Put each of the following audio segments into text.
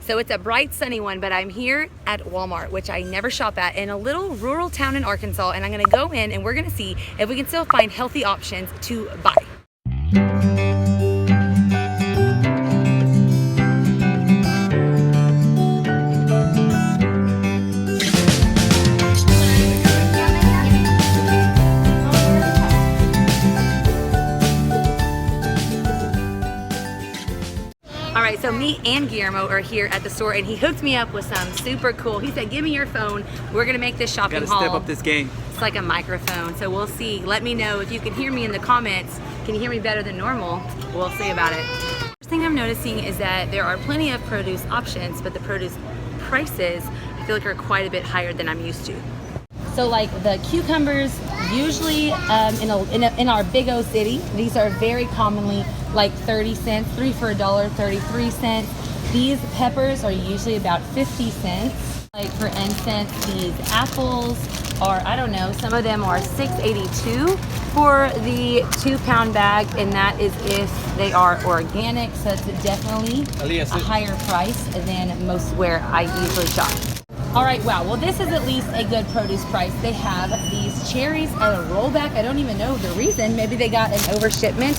So it's a bright, sunny one, but I'm here at Walmart, which I never shop at, in a little rural town in Arkansas, and I'm gonna go in and we're gonna see if we can still find healthy options to buy. Alright, so me and Guillermo are here at the store and he hooked me up with some super cool, he said, give me your phone, we're gonna make this shopping haul. Gotta step up this game. It's like a microphone, so we'll see. Let me know if you can hear me in the comments. Can you hear me better than normal? We'll see about it. First thing I'm noticing is that there are plenty of produce options, but the produce prices I feel like are quite a bit higher than I'm used to. So like the cucumbers, usually in our big O city, these are very commonly like 30 cents, 3 for $1, 33 cents. These peppers are usually about 50 cents. Like for instance, these apples are, I don't know, some of them are $6.82 for the 2-pound bag, and that is if they are organic, so it's definitely a higher price than most where I usually shop. All right, wow, well this is at least a good produce price. They have these cherries at a rollback. I don't even know the reason. Maybe they got an overshipment,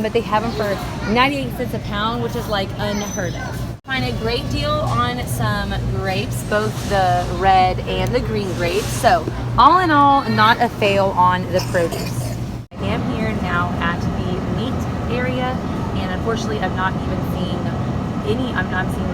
but they have them for 98 cents a pound, which is like unheard of. Find a great deal on some grapes, both the red and the green grapes. So all in all, not a fail on the produce. I am here now at the meat area, and unfortunately I'm not seeing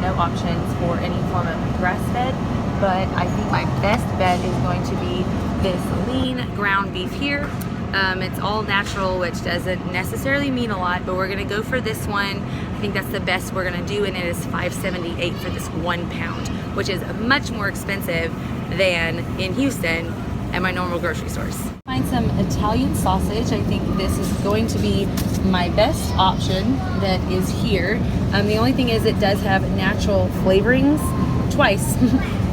no options for any form of grass-fed. But I think my best bet is going to be this lean ground beef here. It's all natural, which doesn't necessarily mean a lot, but we're gonna go for this one. I think that's the best we're gonna do, and it is $5.78 for this 1 pound, which is much more expensive than in Houston at my normal grocery stores. Find some Italian sausage. I think this is going to be my best option that is here. The only thing is it does have natural flavorings, twice.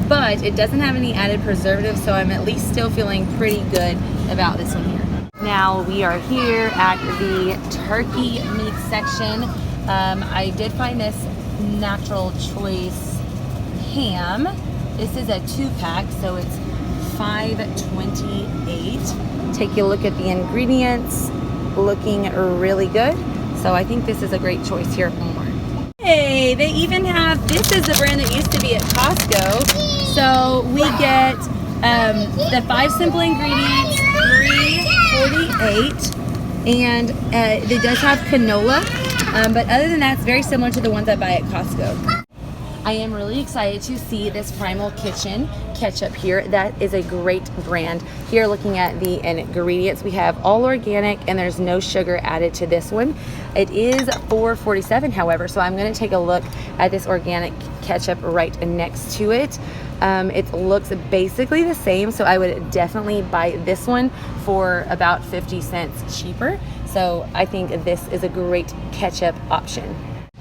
But it doesn't have any added preservatives, so I'm at least still feeling pretty good about this one here. Now we are here at the turkey meat section. I did find this Natural Choice ham. This is a 2-pack, so it's $5.28. Take a look at the ingredients, looking really good. So I think this is a great choice here at Walmart. Hey, they even have, this is the brand that used to be at Costco. So we get the 5 simple ingredients, $3.48, and it does have canola, but other than that, it's very similar to the ones I buy at Costco. I am really excited to see this Primal Kitchen ketchup here. That is a great brand. Here, looking at the ingredients, we have all organic and there's no sugar added to this one. It is $4.47, however, so I'm going to take a look at this organic ketchup right next to it. It looks basically the same, so I would definitely buy this one for about 50 cents cheaper. So I think this is a great ketchup option.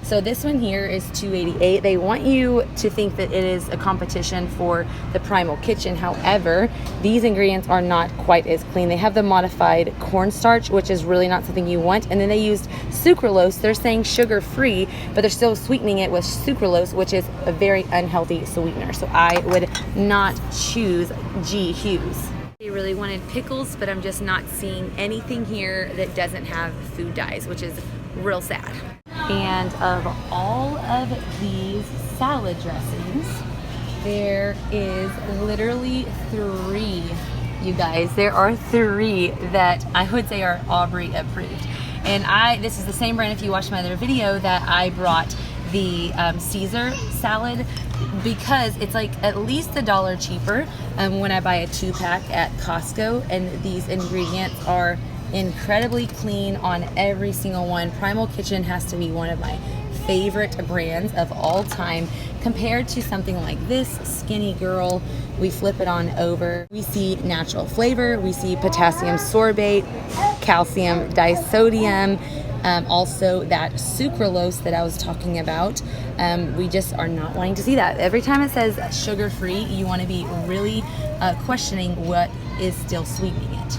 So this one here is $2.88. They want you to think that it is a competition for the Primal Kitchen. However, these ingredients are not quite as clean. They have the modified cornstarch, which is really not something you want. And then they used sucralose. They're saying sugar-free, but they're still sweetening it with sucralose, which is a very unhealthy sweetener. So I would not choose G. Hughes. They really wanted pickles, but I'm just not seeing anything here that doesn't have food dyes, which is real sad. And of all of these salad dressings, there is literally 3, you guys. There are 3 that I would say are Aubrey approved. And this is the same brand, if you watched my other video, that I brought the Caesar salad, because it's like at least $1 cheaper when I buy a 2-pack at Costco, and these ingredients are incredibly clean on every single one. Primal Kitchen has to be one of my favorite brands of all time. Compared to something like this Skinny Girl, we flip it on over, we see natural flavor, we see potassium sorbate, calcium disodium, also that sucralose that I was talking about. We just are not wanting to see that. Every time it says sugar-free, you want to be really questioning what is still sweetening it.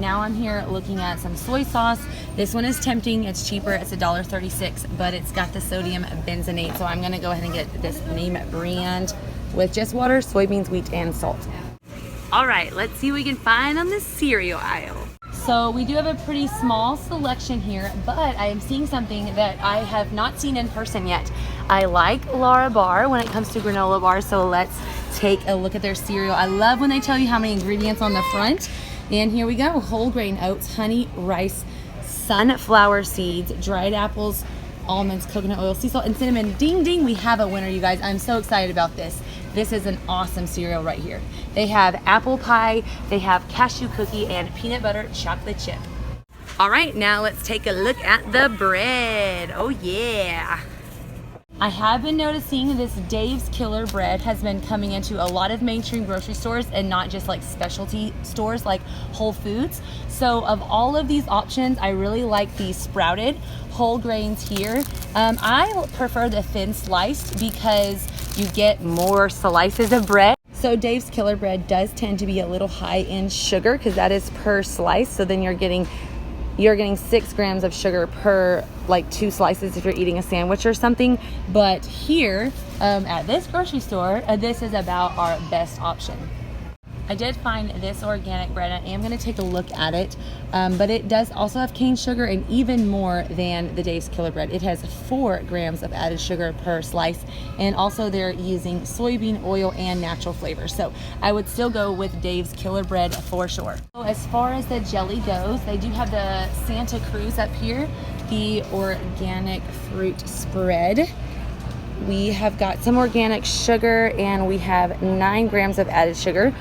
now I'm here looking at some soy sauce. This one is tempting. It's cheaper. It's $1.36, but it's got the sodium benzenate. So I'm going to go ahead and get this name brand with just water, soybeans, wheat, and salt. All right, let's see what we can find on the cereal aisle. So we do have a pretty small selection here, but I am seeing something that I have not seen in person yet. I like Lara Bar when it comes to granola bars, so let's take a look at their cereal. I love when they tell you how many ingredients on the front. And here we go, whole grain oats, honey, rice, sunflower seeds, dried apples, almonds, coconut oil, sea salt, and cinnamon. Ding, ding, we have a winner, you guys. I'm so excited about this. This is an awesome cereal right here. They have apple pie, they have cashew cookie, and peanut butter chocolate chip. All right, now let's take a look at the bread. Oh yeah. I have been noticing this Dave's Killer bread has been coming into a lot of mainstream grocery stores and not just like specialty stores like Whole Foods. So of all of these options, I really like the sprouted whole grains here. I prefer the thin sliced because you get more slices of bread. So Dave's Killer bread does tend to be a little high in sugar because that is per slice. So then you're getting 6 grams of sugar per like 2 slices if you're eating a sandwich or something. But here at this grocery store, this is about our best option. I did find this organic bread. I am going to take a look at it, but it does also have cane sugar and even more than the Dave's Killer bread. It has 4 grams of added sugar per slice, and also they're using soybean oil and natural flavor. So I would still go with Dave's Killer bread for sure. So as far as the jelly goes, they do have the Santa Cruz up here, the organic fruit spread. We have got some organic sugar and we have 9 grams of added sugar,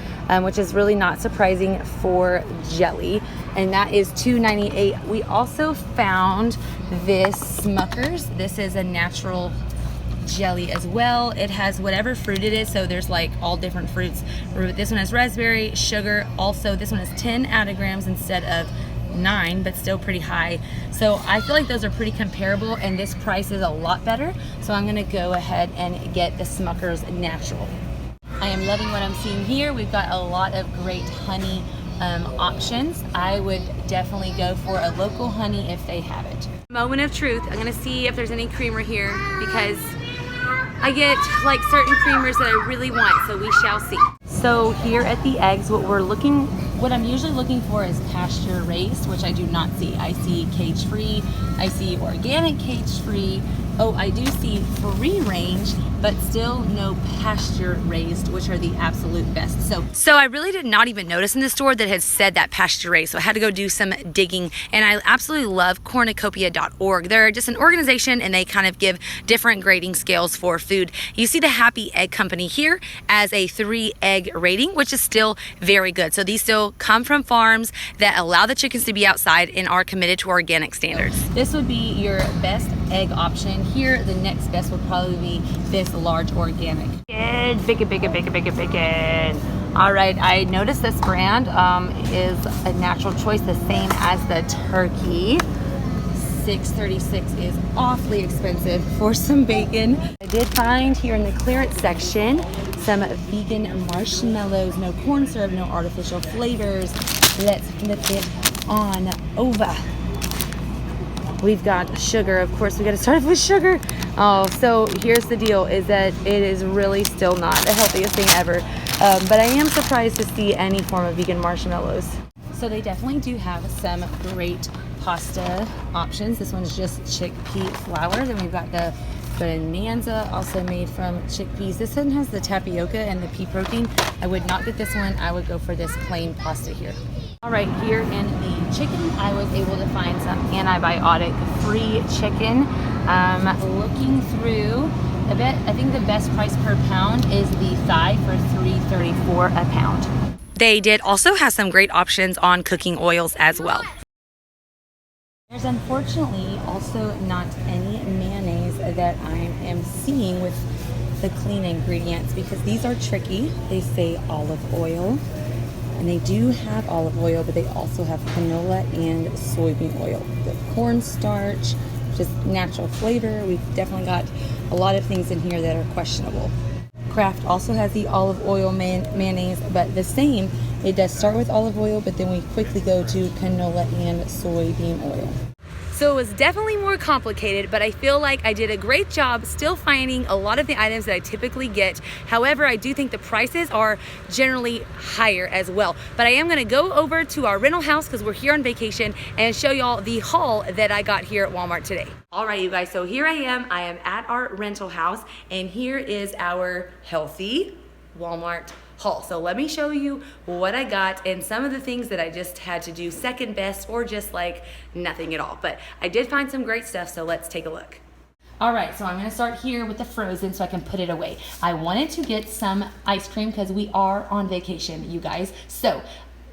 which is really not surprising for jelly, and that is $2.98. We also found this Smucker's. This is a natural jelly as well. It has whatever fruit it is, so there's like all different fruits. This one has raspberry, sugar. Also, this one has 10 added grams instead of 9, but still pretty high. So I feel like those are pretty comparable, and this price is a lot better. So I'm gonna go ahead and get the Smucker's Natural. I am loving what I'm seeing here. We've got a lot of great honey options. I would definitely go for a local honey if they have it. Moment of truth. I'm gonna see if there's any creamer here because I get like certain creamers that I really want, so we shall see. So here at the eggs, what I'm usually looking for is pasture raised, which I do not see. I see cage free, I see organic cage free. Oh, I do see free range, but still no pasture raised, which are the absolute best. So I really did not even notice in the store that it had said that pasture raised. So I had to go do some digging, and I absolutely love cornucopia.org. They're just an organization, and they kind of give different grading scales for food. You see the Happy Egg Company here as a 3 egg rating, which is still very good. So these still come from farms that allow the chickens to be outside and are committed to organic standards. This would be your best egg option here. The next best would probably be this large organic. Bacon. All right, I noticed this brand is a natural choice, the same as the turkey. $6.36 is awfully expensive for some bacon. I did find here in the clearance section some vegan marshmallows, no corn syrup, no artificial flavors. Let's flip it on over. We've got sugar. Of course, we got to start off with sugar. Oh, so here's the deal, is that it is really still not the healthiest thing ever. But I am surprised to see any form of vegan marshmallows. So they definitely do have some great pasta options. This one's just chickpea flour. Then we've got the bonanza, also made from chickpeas. This one has the tapioca and the pea protein. I would not get this one. I would go for this plain pasta here. All right, here in the chicken, I was able to find some antibiotic-free chicken. Looking through, I think the best price per pound is the thigh for $3.34 a pound. They did also have some great options on cooking oils as well. There's unfortunately also not any mayonnaise that I am seeing with the clean ingredients because these are tricky. They say olive oil, and they do have olive oil, but they also have canola and soybean oil. The cornstarch, just natural flavor. We've definitely got a lot of things in here that are questionable. Kraft also has the olive oil mayonnaise, but the same It does start with olive oil, but then we quickly go to canola and soybean oil. So it was definitely more complicated, but I feel like I did a great job still finding a lot of the items that I typically get. However, I do think the prices are generally higher as well. But I am gonna go over to our rental house because we're here on vacation and show y'all the haul that I got here at Walmart today. All right, you guys, so here I am at our rental house, and here is our healthy Walmart haul. So let me show you what I got and some of the things that I just had to do second best or just like nothing at all. But I did find some great stuff, so let's take a look. All right, so I'm gonna start here with the frozen so I can put it away. I wanted to get some ice cream because we are on vacation, you guys. So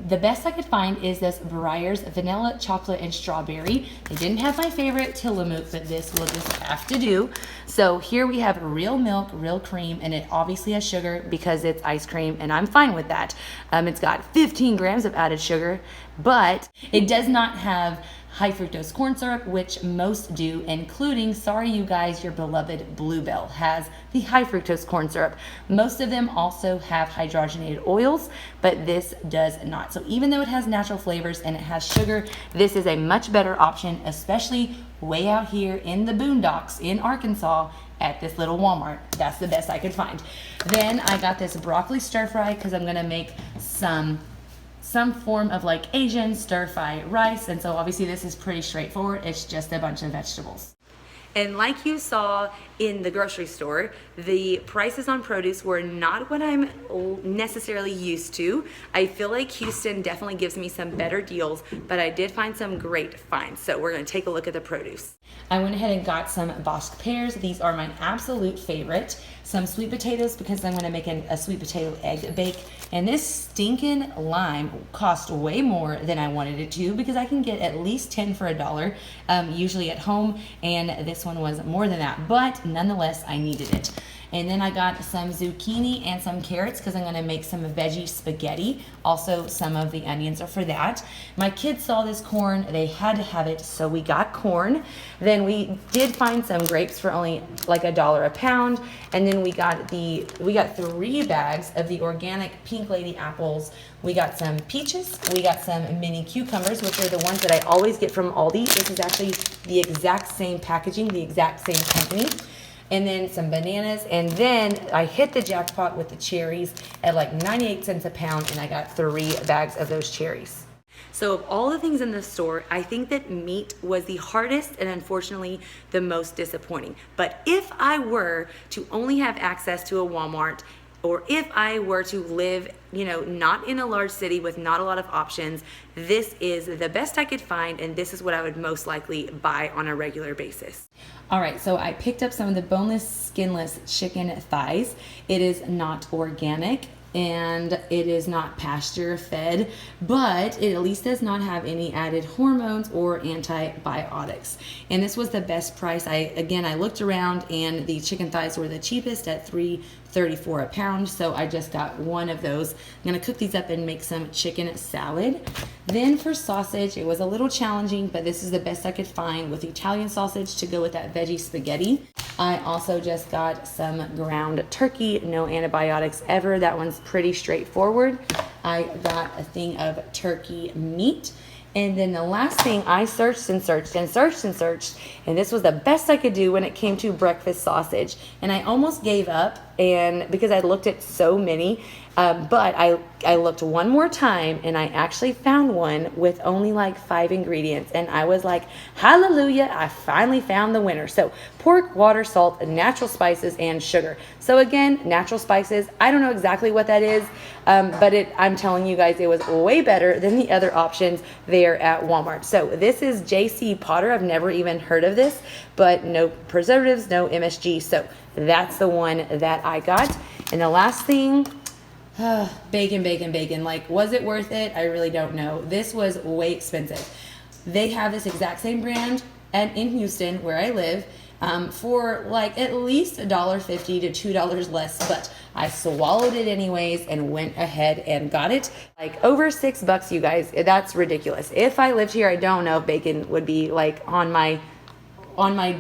the best I could find is this Breyers vanilla, chocolate, and strawberry. They didn't have my favorite Tillamook, but this will just have to do. So here we have real milk, real cream, and it obviously has sugar because it's ice cream, and I'm fine with that. It's got 15 grams of added sugar, but it does not have high fructose corn syrup, which most do, including, sorry you guys, your beloved Bluebell has the high fructose corn syrup. Most of them also have hydrogenated oils, but this does not. So even though it has natural flavors and it has sugar, this is a much better option, especially way out here in the boondocks in Arkansas at this little Walmart. That's the best I could find. Then I got this broccoli stir fry because I'm gonna make some form of like Asian stir fry rice, and so obviously this is pretty straightforward. It's just a bunch of vegetables. And like you saw in the grocery store, the prices on produce were not what I'm necessarily used to. I feel like Houston definitely gives me some better deals, but I did find some great finds. So we're gonna take a look at the produce. I went ahead and got some Bosque pears. These are my absolute favorite. Some sweet potatoes because I'm gonna make a sweet potato egg bake. And this stinking lime cost way more than I wanted it to because I can get at least 10 for $1, usually at home, and this one was more than that, but nonetheless, I needed it. And then I got some zucchini and some carrots because I'm gonna make some veggie spaghetti. Also, some of the onions are for that. My kids saw this corn, they had to have it, so we got corn. Then we did find some grapes for only like $1 a pound. And then we got 3 bags of the organic Pink Lady apples. We got some peaches, we got some mini cucumbers, which are the ones that I always get from Aldi. This is actually the exact same packaging, the exact same company. And then some bananas, and then I hit the jackpot with the cherries at like 98 cents a pound, and I got 3 bags of those cherries. So of all the things in the store, I think that meat was the hardest and unfortunately the most disappointing. But if I were to only have access to a Walmart, or if I were to live, not in a large city with not a lot of options, this is the best I could find, and this is what I would most likely buy on a regular basis. All right, so I picked up some of the boneless, skinless chicken thighs. It is not organic and it is not pasture fed, but it at least does not have any added hormones or antibiotics. And this was the best price. I looked around and the chicken thighs were the cheapest at $3.34 a pound, so I just got one of those. I'm gonna cook these up and make some chicken salad. Then for sausage, it was a little challenging, but this is the best I could find with Italian sausage to go with that veggie spaghetti. I also just got some ground turkey, no antibiotics ever. That one's pretty straightforward. I got a thing of turkey meat. And then the last thing, I searched and searched and searched and searched, and this was the best I could do when it came to breakfast sausage. And I almost gave up, and because I looked at so many, but I looked one more time, and I actually found one with only like 5 ingredients, and I was like, hallelujah, I finally found the winner. So pork, water, salt, natural spices, and sugar. So again, natural spices, I don't know exactly what that is, but I'm telling you guys, it was way better than the other options there at Walmart. So this is J.C. Potter. I've never even heard of this, but no preservatives, no MSG. So that's the one that I got. And the last thing, bacon. Like, was it worth it? I really don't know. This was way expensive. They have this exact same brand in Houston where I live for like at least $1.50 to $2 less, but I swallowed it anyways and went ahead and got it. Like over $6, you guys. That's ridiculous. If I lived here, I don't know if bacon would be like on my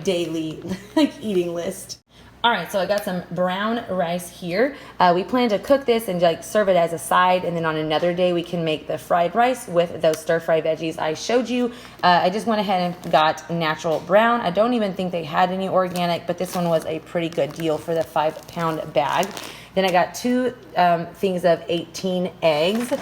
daily like eating list. All right, so I got some brown rice here. We plan to cook this and like serve it as a side, and then on another day we can make the fried rice with those stir-fry veggies I showed you. I just went ahead and got natural brown. I don't even think they had any organic, but this one was a pretty good deal for the 5-pound bag. Then I got 2 things of 18 eggs.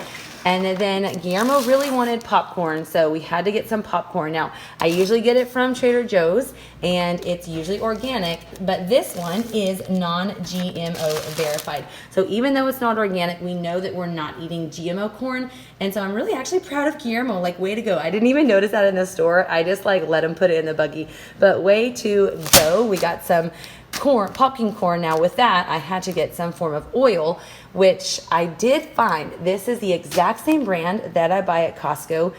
And then Guillermo really wanted popcorn, so we had to get some popcorn. Now, I usually get it from Trader Joe's, and it's usually organic, but this one is non-GMO verified. So even though it's not organic, we know that we're not eating GMO corn, and so I'm really actually proud of Guillermo. Like, way to go. I didn't even notice that in the store. I just like let him put it in the buggy, but way to go. We got some corn, popping corn. Now with that, I had to get some form of oil, which I did find. This is the exact same brand that I buy at Costco,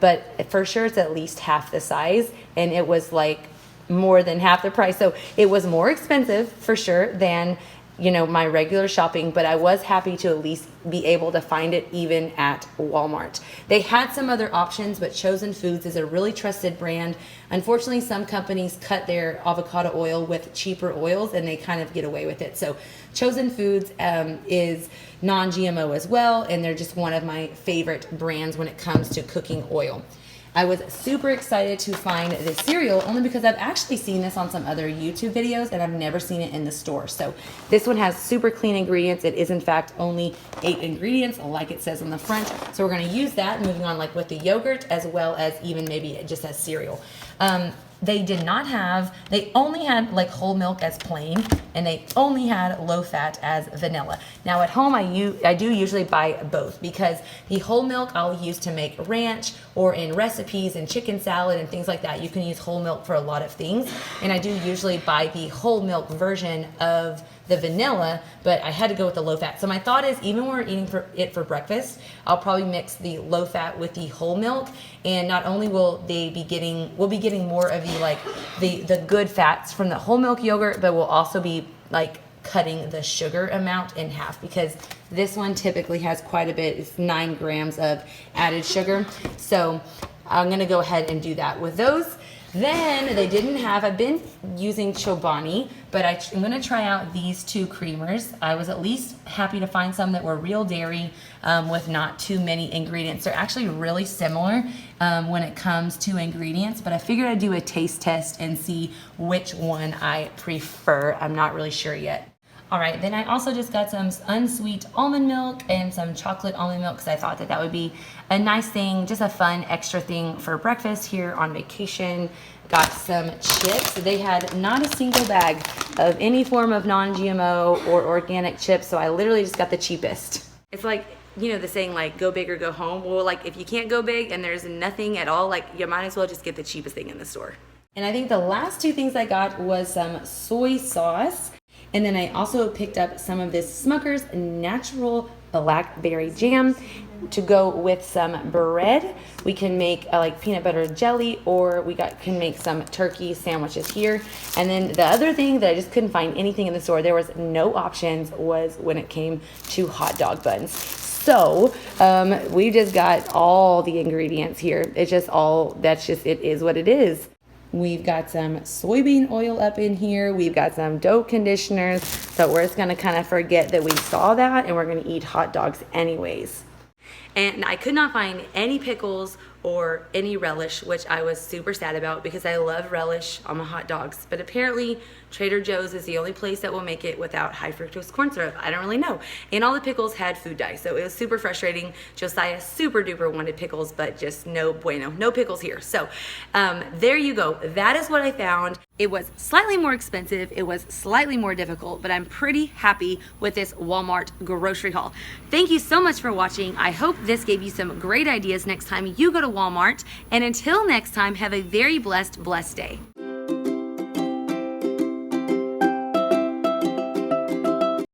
but for sure it's at least half the size, and it was like more than half the price. So it was more expensive for sure than, you know, my regular shopping, but I was happy to at least be able to find it even at Walmart. They had some other options, but Chosen Foods is a really trusted brand. Unfortunately, some companies cut their avocado oil with cheaper oils and they kind of get away with it. So Chosen Foods is non-GMO as well, and they're just one of my favorite brands when it comes to cooking oil. I was super excited to find this cereal only because I've actually seen this on some other YouTube videos and I've never seen it in the store. So this one has super clean ingredients. It is in fact only 8 ingredients like it says on the front. So we're going to use that moving on like with the yogurt as well as even maybe just as cereal. They only had like whole milk as plain, and they only had low fat as vanilla. Now at home I do usually buy both, because the whole milk I'll use to make ranch or in recipes and chicken salad and things like that. You can use whole milk for a lot of things, and I do usually buy the whole milk version of the vanilla, but I had to go with the low fat. So my thought is, even when we're eating it for breakfast, I'll probably mix the low fat with the whole milk, and not only we'll be getting more of the good fats from the whole milk yogurt, but we'll also be like cutting the sugar amount in half, because this one typically has quite a bit. It's 9 grams of added sugar. So I'm gonna go ahead and do that with those. Then I've been using Chobani, but I'm going to try out these 2 creamers. I was at least happy to find some that were real dairy with not too many ingredients. They're actually really similar when it comes to ingredients, but I figured I'd do a taste test and see which one I prefer. I'm not really sure yet. All right, then I also just got some unsweet almond milk and some chocolate almond milk, because I thought that would be a nice thing, just a fun extra thing for breakfast here on vacation. Got some chips. They had not a single bag of any form of non-GMO or organic chips, so I literally just got the cheapest. It's like, you know, the saying like go big or go home. Well, like if you can't go big and there's nothing at all, like you might as well just get the cheapest thing in the store. And I think the last 2 things I got was some soy sauce. And then I also picked up some of this Smucker's natural blackberry jam to go with some bread. We can make like peanut butter jelly, or can make some turkey sandwiches here. And then the other thing that I just couldn't find anything in the store, there was no options, was when it came to hot dog buns. So we just got all the ingredients here. It is what it is. We've got some soybean oil up in here. We've got some dough conditioners. So we're just gonna kind of forget that we saw that, and we're gonna eat hot dogs anyways. And I could not find any pickles or any relish, which I was super sad about, because I love relish on my hot dogs. But apparently Trader Joe's is the only place that will make it without high fructose corn syrup. I don't really know. And all the pickles had food dye, so it was super frustrating. Josiah super duper wanted pickles, but just no bueno, no pickles here. So there you go. That is what I found. It was slightly more expensive. It was slightly more difficult, but I'm pretty happy with this Walmart grocery haul. Thank you so much for watching. I hope this gave you some great ideas next time you go to Walmart. And until next time, have a very blessed day.